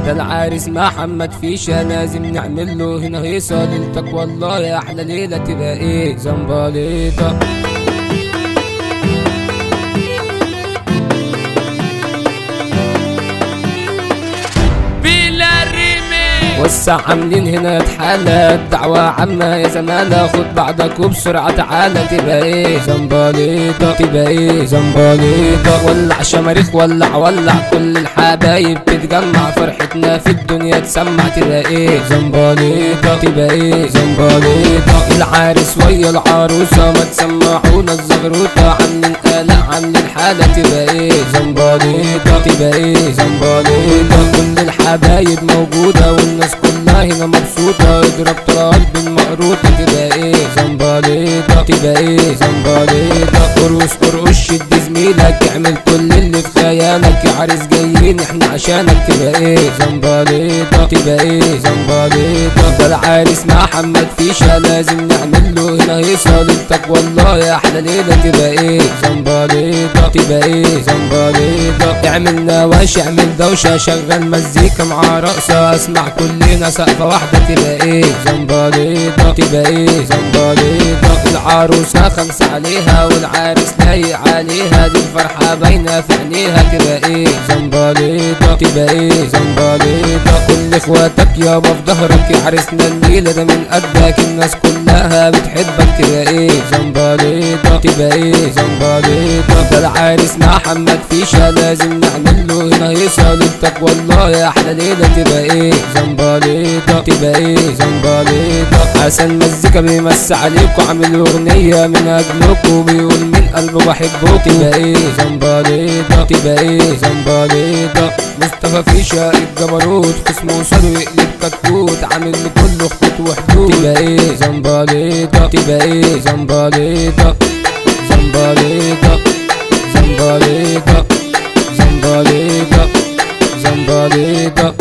ده العريس محمد فيشة لازم نعمل له هنا هيصة ليلتك والله يا احلى ليلة تبقى ايه زنبليطة. وسع عاملين هنا اتحالة الدعوة عامة يا زمالة خد بعضك وبسرعة تعالى تبقى ايه زنبليطة تبقى ايه زنبليطة. ولع شماريخ ولع ولع كل الحبايب تتجمع فرحتنا في الدنيا تسمع تبقى ايه زنبليطة تبقى ايه زنبليطة. العريس ويا العروسة ما تسمعونا الزغروطة عاملين قلق عاملين حالة تبقى ايه زنبليطة تبقى ايه زنبليطة. كل الحبايب موجودة والناس كلها هنا مبسوطة اضرب طراب بالمقروطة تبقى ايه زنبليطة تبقى ايه زنبليطة. ارقص ارقص شد زميلك اعمل كل اللي في خيالك يا عريس جايين احنا عشانك تبقى ايه زنبليطة تبقى ايه زنبليطة. ده العريس محمد فيشة لازم نعمل له هنا هيصة ليلتك والله يا احلى ليلة تبقى ايه زنبليطة تبقى ايه زنبليطة. اعمل نواش اعمل دوشة شغل مزيكا مع رقصة اسمع كلنا سقفة واحدة تبقى ايه زنبليطة تبقى ايه زنبليطة. العروسة خمسة عليها والعريس لايق عليها دي الفرحة باينة في عينيها تبقى ايه زنبليطة تبقى ايه زنبليطة. كل اخواتك يابا في ظهرك يا عريسنا الليلة ده من قدك الناس كلها بتحبك تبقى ايه زنبليطة تبقى ايه زنبليطة. ده العريس محمد فيشة لازم نعمل له هنا هيصة ليلتك والله يا احلى ليلة تبقى ايه زنبليطة تبقى ايه زنبليطة. حسن مزيكا بيمس عليكوا عامل اغنية من اجلكوا بيقول من قلبه بحبكوا تبقى ايه زنبليطة تبقى ايه زنبليطة. مصطفى فيشة الجبروت خصمه وصله يقلب كتكوت عامل لكله خطوط وحدود تبقى ايه زنبليطة تبقى ايه زنبليطة زنبليطة زنبليطة زنبليطة زنبليطة.